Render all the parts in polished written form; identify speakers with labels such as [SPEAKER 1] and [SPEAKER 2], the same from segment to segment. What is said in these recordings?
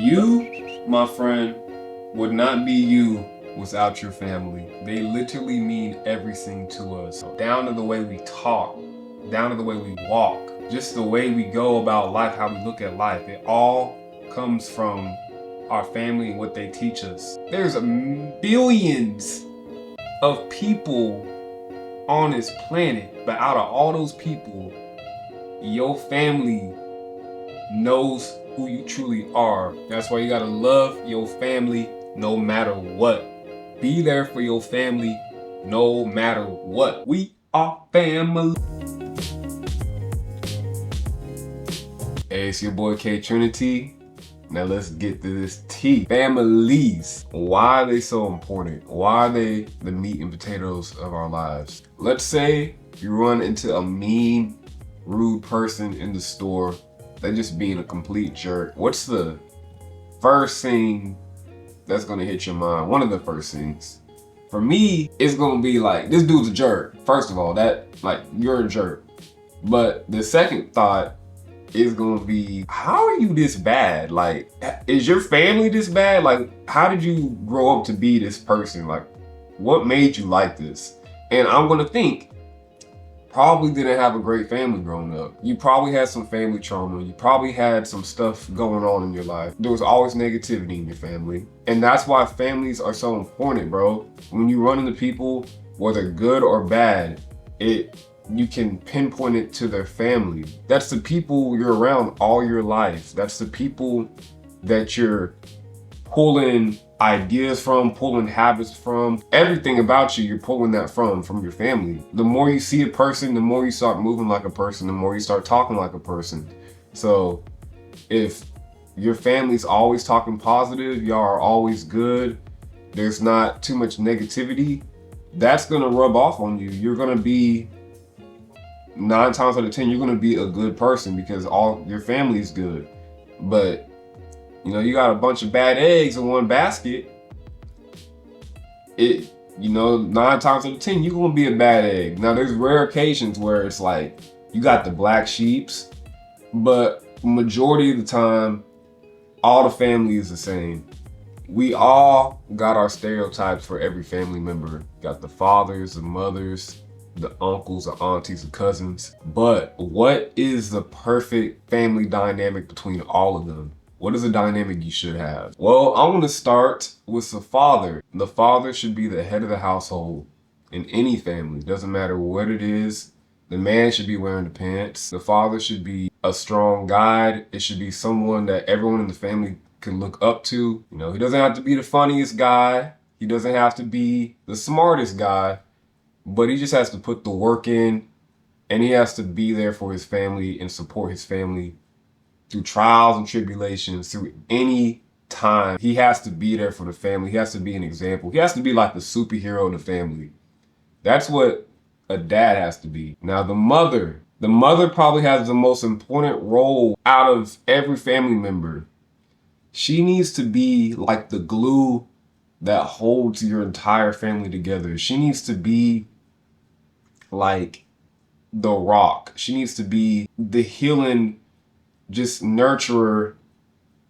[SPEAKER 1] You, my friend, would not be you without your family. They literally mean everything to us. Down to the way we talk, down to the way we walk, just the way we go about life, how we look at life. It all comes from our family and what they teach us. There's billions of people on this planet, but out of all those people, your family knows who you truly are. That's why you gotta love your family no matter what. Be there for your family no matter what. We are family. Hey, it's your boy K Trinity. Now let's get to this tea. Families. Why are they so important? Why are they the meat and potatoes of our lives? Let's say you run into a mean, rude person in the store. They're just being a complete jerk. What's the first thing that's gonna hit your mind? One of the first things. For me, it's gonna be like, this dude's a jerk. First of all, you're a jerk. But the second thought is gonna be, how are you this bad? Like, is your family this bad? Like, how did you grow up to be this person? Like, what made you like this? And I'm gonna think, probably didn't have a great family growing up. You probably had some family trauma. You probably had some stuff going on in your life. There was always negativity in your family. And that's why families are so important, bro. When you run into people, whether good or bad, you can pinpoint it to their family. That's the people you're around all your life. That's the people that you're pulling ideas from, pulling habits from. Everything about you're pulling that from your family. The more you see a person, the more you start moving like a person, the more you start talking like a person. So if your family's always talking positive, y'all are always good, there's not too much negativity, that's gonna rub off on you. You're gonna be, 9 times out of 10, you're gonna be a good person because all your family's good. But you got a bunch of bad eggs in one basket. 9 times out of 10, you're gonna be a bad egg. Now, there's rare occasions where it's like, you got the black sheeps, but majority of the time, all the family is the same. We all got our stereotypes for every family member. Got the fathers, the mothers, the uncles, the aunties, the cousins. But what is the perfect family dynamic between all of them? What is the dynamic you should have? Well, I'm gonna start with the father. The father should be the head of the household in any family. Doesn't matter what it is. The man should be wearing the pants. The father should be a strong guide. It should be someone that everyone in the family can look up to. He doesn't have to be the funniest guy. He doesn't have to be the smartest guy, but he just has to put the work in, and he has to be there for his family and support his family through trials and tribulations, through any time. He has to be there for the family. He has to be an example. He has to be like the superhero of the family. That's what a dad has to be. Now, the mother probably has the most important role out of every family member. She needs to be like the glue that holds your entire family together. She needs to be like the rock. She needs to be the healing, just nurturer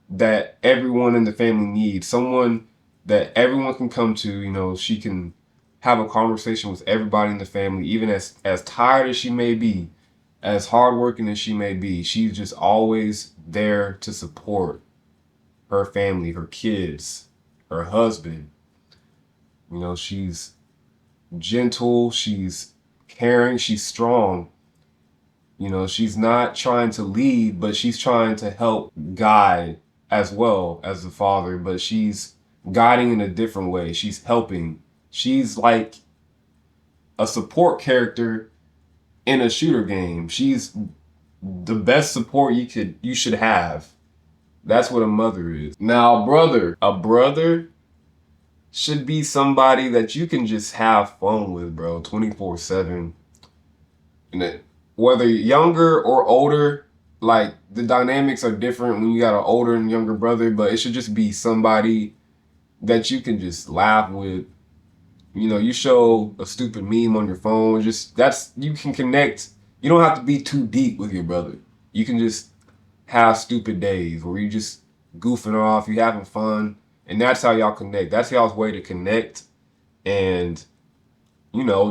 [SPEAKER 1] that everyone in the family needs. Someone that everyone can come to. She can have a conversation with everybody in the family, even as tired as she may be, as hardworking as she may be. She's just always there to support her family, her kids, her husband. She's gentle, she's caring, she's strong. She's not trying to lead, but she's trying to help guide as well as the father, but she's guiding in a different way. She's helping. She's like a support character in a shooter game. She's the best support you should have. That's what a mother is. Now, a brother should be somebody that you can just have fun with, bro, 24/7. And whether younger or older, like, the dynamics are different when you got an older and younger brother, but it should just be somebody that you can just laugh with. You show a stupid meme on your phone, you can connect. You don't have to be too deep with your brother. You can just have stupid days where you just goofing off, you having fun, and that's how y'all connect. That's y'all's way to connect and,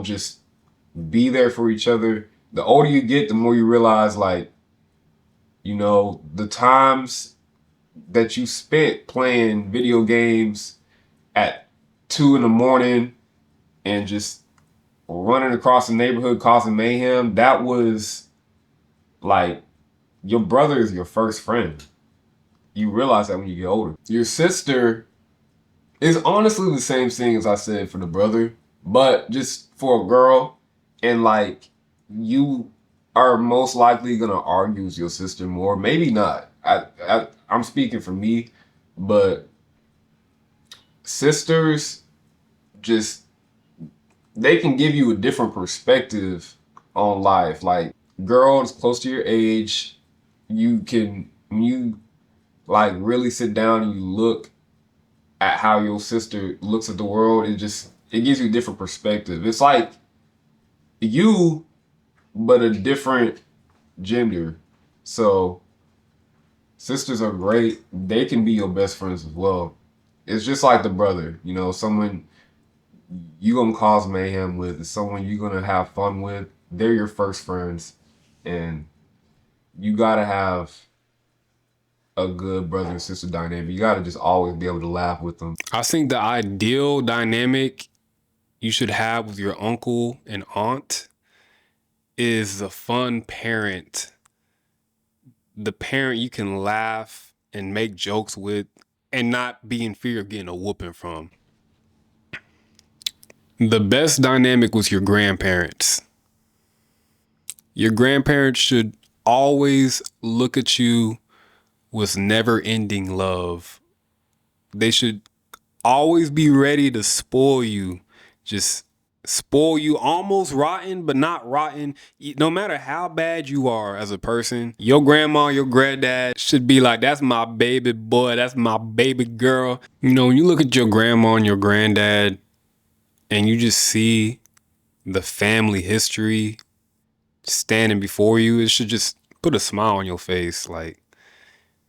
[SPEAKER 1] just be there for each other. The older you get, the more you realize, like, the times that you spent playing video games at 2 in the morning and just running across the neighborhood causing mayhem, that was like, your brother is your first friend. You realize that when you get older. Your sister is honestly the same thing as I said for the brother, but just for a girl, and like, you are most likely gonna argue with your sister more. Maybe not. I'm speaking for me, but sisters just, they can give you a different perspective on life. Like, girls close to your age, when you like really sit down and you look at how your sister looks at the world, it gives you a different perspective. It's like you, but a different gender. So sisters are great. They can be your best friends as well. It's just like the brother, someone you gonna cause mayhem with, is someone you gonna have fun with. They're your first friends, and you gotta have a good brother and sister dynamic. You gotta just always be able to laugh with them.
[SPEAKER 2] I think the ideal dynamic you should have with your uncle and aunt is the fun parent. The parent you can laugh and make jokes with and not be in fear of getting a whooping from. The best dynamic was your grandparents. Your grandparents should always look at you with never-ending love. They should always be ready to spoil you. Just spoil you almost rotten, but not rotten. No matter how bad you are as a person, your grandma, your granddad should be like, that's my baby boy, that's my baby girl. When you look at your grandma and your granddad and you just see the family history standing before you, it should just put a smile on your face. Like,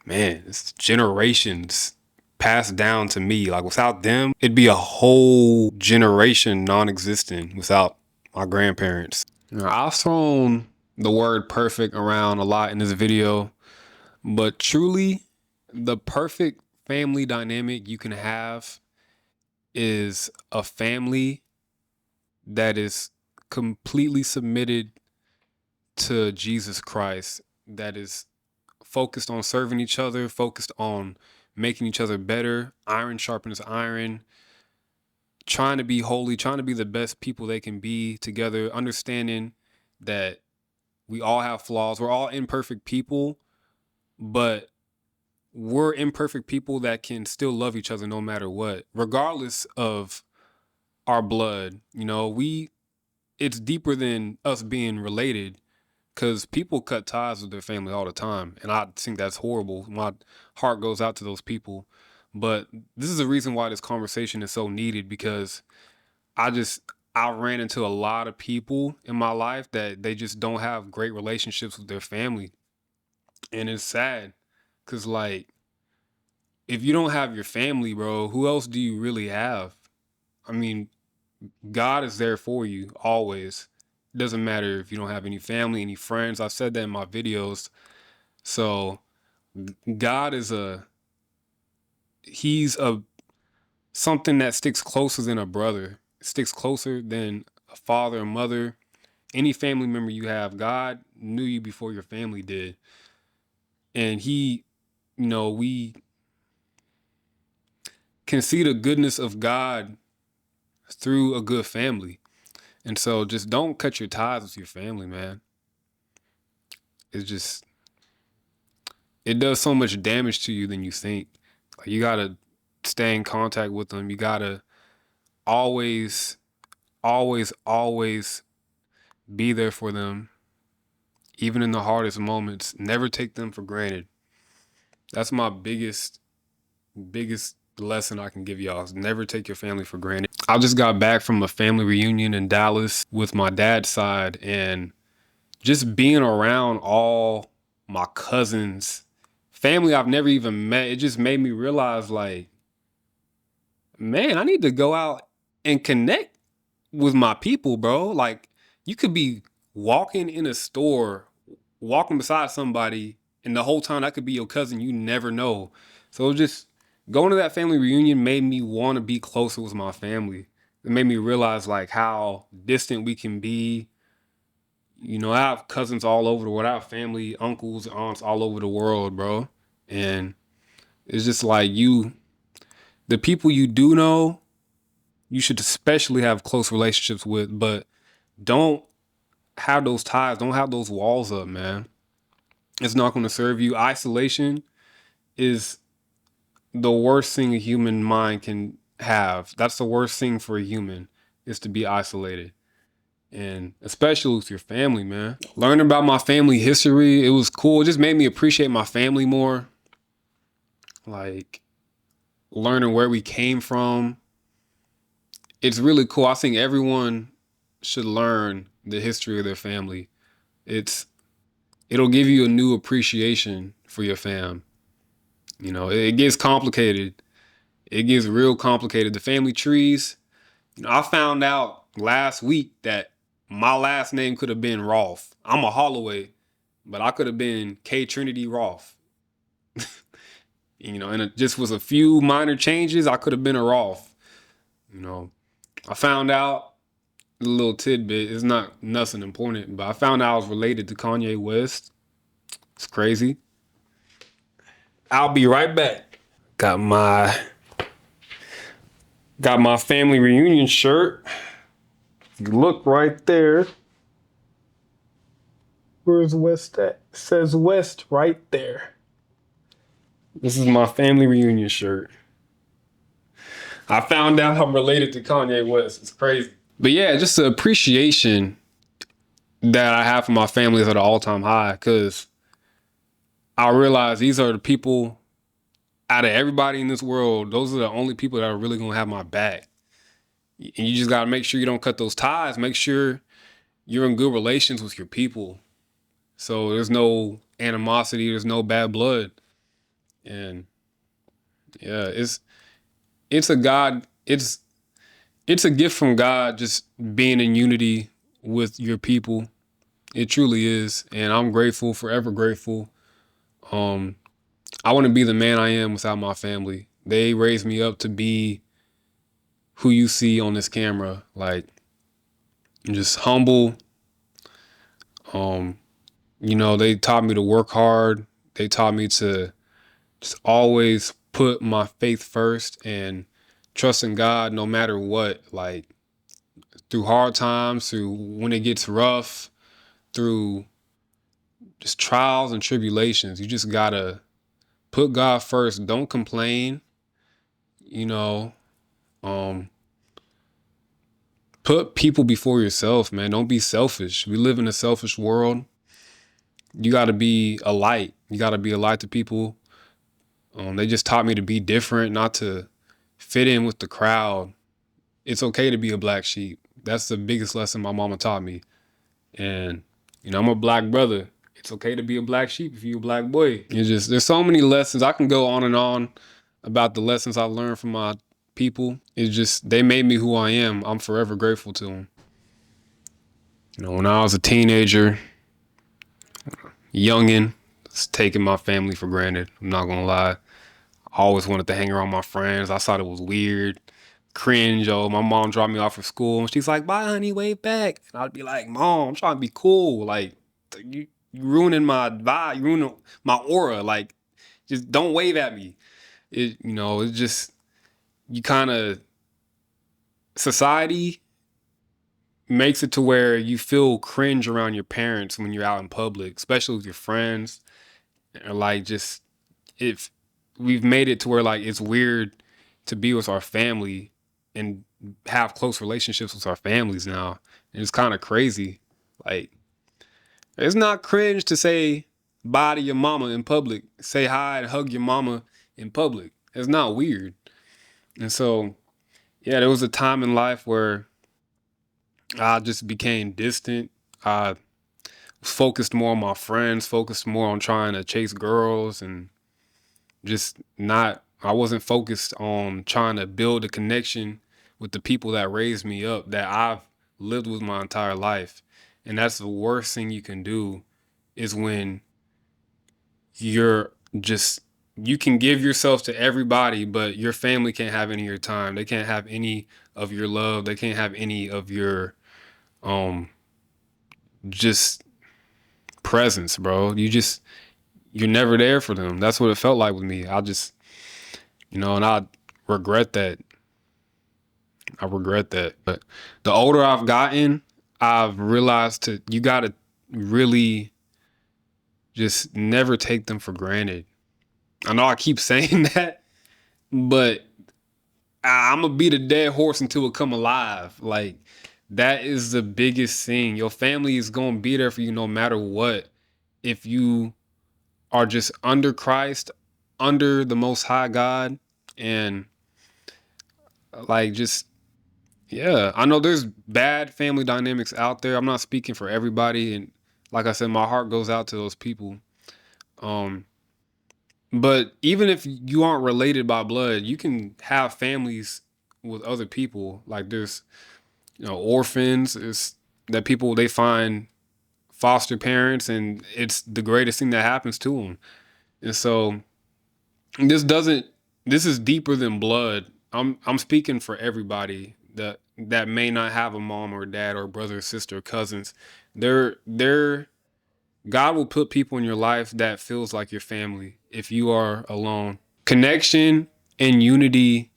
[SPEAKER 2] man, it's generations passed down to me. Like, without them, it'd be a whole generation non-existent without my grandparents. I've thrown the word perfect around a lot in this video, but truly, the perfect family dynamic you can have is a family that is completely submitted to Jesus Christ, that is focused on serving each other, focused on making each other better, iron sharpens iron, trying to be holy, trying to be the best people they can be together, understanding that we all have flaws. We're all imperfect people, but we're imperfect people that can still love each other no matter what, regardless of our blood. It's deeper than us being related, because people cut ties with their family all the time. And I think that's horrible. My heart goes out to those people. But this is the reason why this conversation is so needed, because I ran into a lot of people in my life that they just don't have great relationships with their family. And it's sad, because like, if you don't have your family, bro, who else do you really have? I mean, God is there for you always. It doesn't matter if you don't have any family, any friends. I've said that in my videos. So God is he's something that sticks closer than a brother. It sticks closer than a father, a mother, any family member you have. God knew you before your family did. And we can see the goodness of God through a good family. And so just don't cut your ties with your family, man. It does so much damage to you than you think. Like, you gotta stay in contact with them. You gotta always, always, always be there for them, even in the hardest moments. Never take them for granted. That's my biggest lesson I can give y'all, is never take your family for granted. I just got back from a family reunion in Dallas with my dad's side, and just being around all my cousins' family I've never even met, it just made me realize like, man, I need to go out and connect with my people, bro. Like you could be walking in a store, walking beside somebody, and the whole time that could be your cousin. You never know. So just going to that family reunion made me want to be closer with my family. It made me realize like how distant we can be. You know, I have cousins all over the world. I have family, uncles, aunts all over the world, bro. And it's just like the people you do know, you should especially have close relationships with, but don't have those ties, don't have those walls up, man. It's not going to serve you. Isolation is the worst thing a human mind can have. That's the worst thing for a human is to be isolated. And especially with your family, man. Learning about my family history, it was cool. It just made me appreciate my family more. Like learning where we came from. It's really cool. I think everyone should learn the history of their family. It's it'll give you a new appreciation for your fam. You know, it gets complicated. It gets real complicated. The family trees. You know, I found out last week that my last name could have been Rolfe. I'm a Holloway, but I could have been K Trinity Rolfe. You know, and it just was a few minor changes. I could have been a Rolfe. You know, I found out a little tidbit. It's not nothing important, but I found out I was related to Kanye West. It's crazy. I'll be right back. Got my family reunion shirt. Look right there. Where's West at? It says West right there. This is my family reunion shirt. I found out I'm related to Kanye West. It's crazy. But yeah, just the appreciation that I have for my family is at an all-time high because I realize these are the people out of everybody in this world, those are the only people that are really going to have my back. And you just got to make sure you don't cut those ties. Make sure you're in good relations with your people. So there's no animosity, there's no bad blood. And yeah, it's a God, it's a gift from God just being in unity with your people. It truly is. And I'm grateful, forever grateful. I want to be the man I am without my family. They raised me up to be who you see on this camera, like just humble. You know, they taught me to work hard. They taught me to just always put my faith first and trust in God no matter what, like through hard times, through when it gets rough, through just trials and tribulations. You just gotta put God first. Don't complain, you know. Um, Put people before yourself, man. Don't be selfish. We live in a selfish world. You got to be a light. You got to be a light to people. They just taught me to be different, not to fit in with the crowd. It's okay to be a black sheep. That's the biggest lesson my mama taught me. And, you know, I'm a black brother. It's okay to be a black sheep if you're a black boy. It's just, there's so many lessons. I can go on and on about the lessons I learned from my people. It's just, they made me who I am. I'm forever grateful to them. You know, when I was a teenager, youngin', just taking my family for granted. I'm not gonna lie. I always wanted to hang around my friends. I thought it was weird, cringe. Oh, my mom dropped me off at school and she's like, "Bye, honey, wave back." And I'd be like, "Mom, I'm trying to be cool. Like, you ruining my vibe, you ruining my aura. Like, just don't wave at me." You know, it's just, you kind of, society makes it to where you feel cringe around your parents when you're out in public, especially with your friends. Or like just, if we've made it to where like it's weird to be with our family and have close relationships with our families now. And it's kind of crazy. Like, it's not cringe to say bye to your mama in public, say hi and hug your mama in public. It's not weird. And so, yeah, there was a time in life where I just became distant. I was focused more on my friends, focused more on trying to chase girls and just not, I wasn't focused on trying to build a connection with the people that raised me up, that I've lived with my entire life. And that's the worst thing you can do, is when you're just, you can give yourself to everybody, but your family can't have any of your time. They can't have any of your love. They can't have any of your just presence, bro. You're never there for them. That's what it felt like with me. I just, and I regret that. But the older I've gotten, I've realized you gotta really just never take them for granted. I know I keep saying that, but I'm gonna beat a dead horse until it come alive. Like, that is the biggest thing. Your family is gonna be there for you no matter what. If you are just under Christ, under the Most High God, and like, just, yeah, I know there's bad family dynamics out there. I'm not speaking for everybody, and like I said, my heart goes out to those people. But even if you aren't related by blood, you can have families with other people. Like, there's, orphans, is that people, they find foster parents, and it's the greatest thing that happens to them. And so this is deeper than blood. I'm speaking for everybody that may not have a mom or dad or brother or sister or cousins. God will put people in your life that feels like your family if you are alone. Connection and unity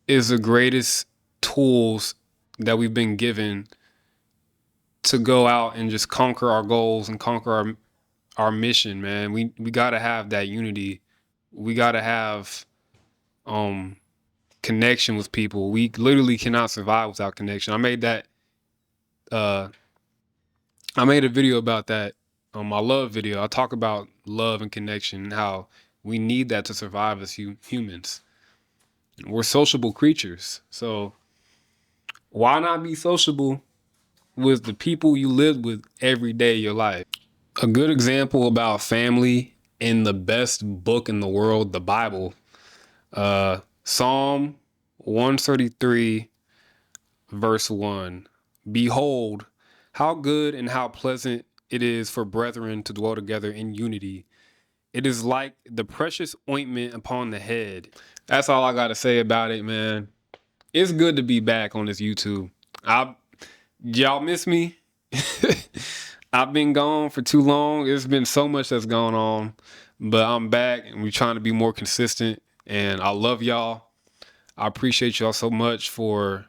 [SPEAKER 2] is the greatest tools that we've been given to go out and just conquer our goals and conquer our mission, man. We got to have that unity. We got to have connection with people. We literally cannot survive without connection. I made a video about that, my love video. I talk about love and connection and how we need that to survive as humans. We're sociable creatures. So why not be sociable with the people you live with every day of your life? A good example about family in the best book in the world, the Bible, Psalm 133, verse 1. Behold, how good and how pleasant it is for brethren to dwell together in unity. It is like the precious ointment upon the head. That's all I got to say about it, man. It's good to be back on this YouTube. Y'all miss me? I've been gone for too long. It's been so much that's gone on, but I'm back and we're trying to be more consistent, and I love y'all. I appreciate y'all so much for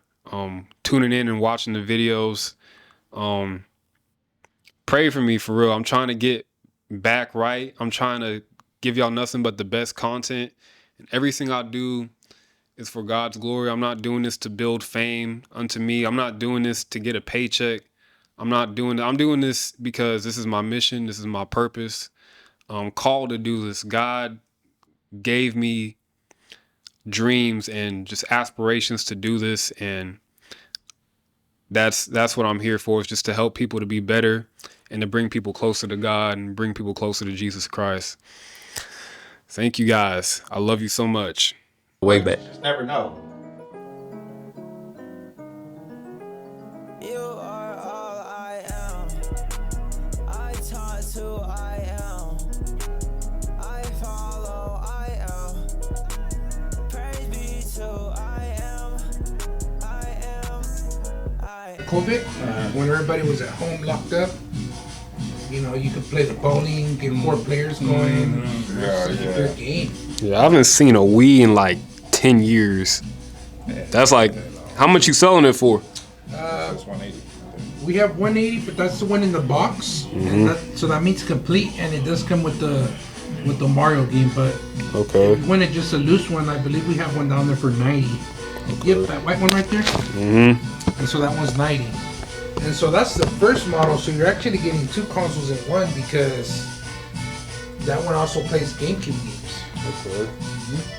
[SPEAKER 2] tuning in and watching the videos. Pray for me, for real. I'm trying to get back right. I'm trying to give y'all nothing but the best content, and everything I do is for God's glory. I'm not doing this to build fame unto me. I'm not doing this to get a paycheck. I'm doing this because this is my mission. This is my purpose. I'm called to do this. God gave me dreams and just aspirations to do this, and that's what I'm here for, is just to help people to be better and to bring people closer to God and bring people closer to Jesus Christ. Thank you guys. I love you so much.
[SPEAKER 1] Way back.
[SPEAKER 3] Just never know.
[SPEAKER 4] You are all I am. I taught who I am. I follow, I am. Praise be to I am.
[SPEAKER 5] COVID, when everybody was at home locked up, you could play the bowling, get more players going. It's a good game.
[SPEAKER 2] Yeah, I haven't seen a Wii in like 10 years. That's like, how much you selling it for?
[SPEAKER 3] That's 180.
[SPEAKER 5] We have 180, but that's the one in the box. And so that means complete, and it does come with the Mario game. But
[SPEAKER 2] Okay.
[SPEAKER 5] if you wanted just a loose one, I believe we have one down there for 90. Yep, that white one right there. And so that one's 90. And so that's the first model. So you're actually getting two consoles in one, because that one also plays GameCube games.
[SPEAKER 2] Okay.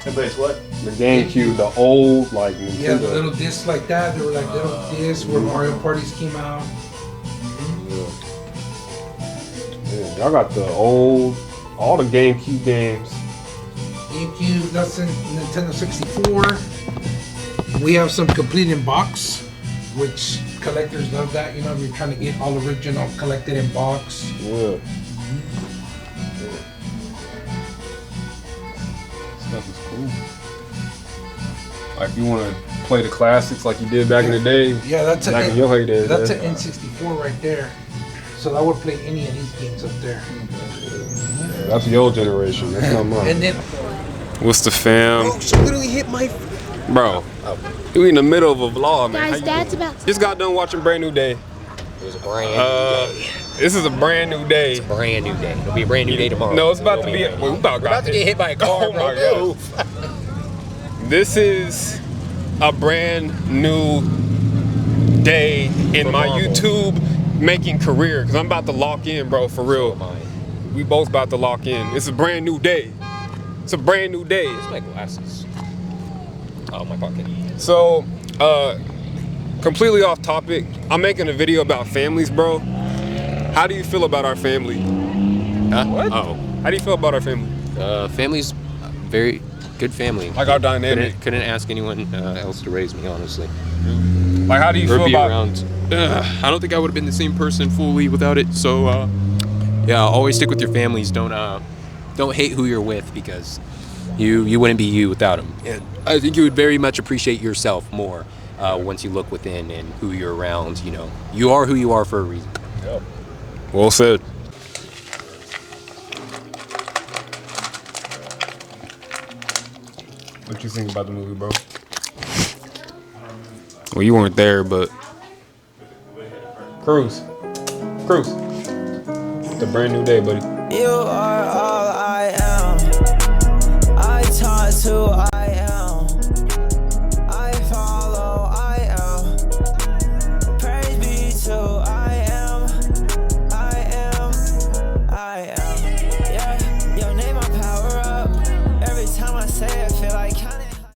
[SPEAKER 3] But it's what?
[SPEAKER 2] The GameCube, the old like Nintendo.
[SPEAKER 5] Yeah, the little discs like that. They were like little discs where Mario parties came out.
[SPEAKER 2] Yeah, y'all got the old, all the GameCube games.
[SPEAKER 5] GameCube, that's in Nintendo 64. We have some complete in box, which collectors love that. You know, if you're trying to get all original collected in box.
[SPEAKER 2] Yeah. Stuff is cool. Like if you want to play the classics like you did back in the day.
[SPEAKER 5] Yeah, that's
[SPEAKER 2] back in your heyday.
[SPEAKER 5] That's an N64 right there. So that would play any of these games up there.
[SPEAKER 2] That's your generation. That's not mine.
[SPEAKER 5] And then,
[SPEAKER 2] What's the fam?
[SPEAKER 6] Oh, she literally hit my.
[SPEAKER 2] Bro, you in the middle of a vlog, man.
[SPEAKER 7] Guys, Dad's about to.
[SPEAKER 2] Just got done watching Brand New Day.
[SPEAKER 6] It was a brand new day.
[SPEAKER 2] This is a brand new day.
[SPEAKER 6] Brand new day. It'll be a brand new day tomorrow.
[SPEAKER 2] No, it's about to be. We about
[SPEAKER 6] to get hit by a car,
[SPEAKER 2] Oh
[SPEAKER 6] bro.
[SPEAKER 2] my God. This is a brand new day in my
[SPEAKER 6] Marvel.
[SPEAKER 2] YouTube making career because I'm about to lock in, bro, for real. We both about to lock in. It's a brand new day. It's a brand new day.
[SPEAKER 6] Where's my glasses? Oh, my pocket.
[SPEAKER 2] So, completely off topic. I'm making a video about families, bro. How do you feel about our family?
[SPEAKER 6] Huh? What? Oh.
[SPEAKER 2] How do you feel about our family?
[SPEAKER 6] Family's very good family.
[SPEAKER 2] Like our dynamic.
[SPEAKER 6] Couldn't ask anyone else to raise me, honestly.
[SPEAKER 2] Like, how do you
[SPEAKER 6] Or
[SPEAKER 2] feel
[SPEAKER 6] be
[SPEAKER 2] about?
[SPEAKER 6] around. I don't think I would have been the same person fully without it. So, yeah, always stick with your families. Don't hate who you're with because you wouldn't be you without them. And I think you would very much appreciate yourself more once you look within and who you're around. You know, you are who you are for a reason.
[SPEAKER 2] Yep. Well said. What you think about the movie, bro? Well, you weren't there, but Cruz, the brand new day, buddy.
[SPEAKER 4] You are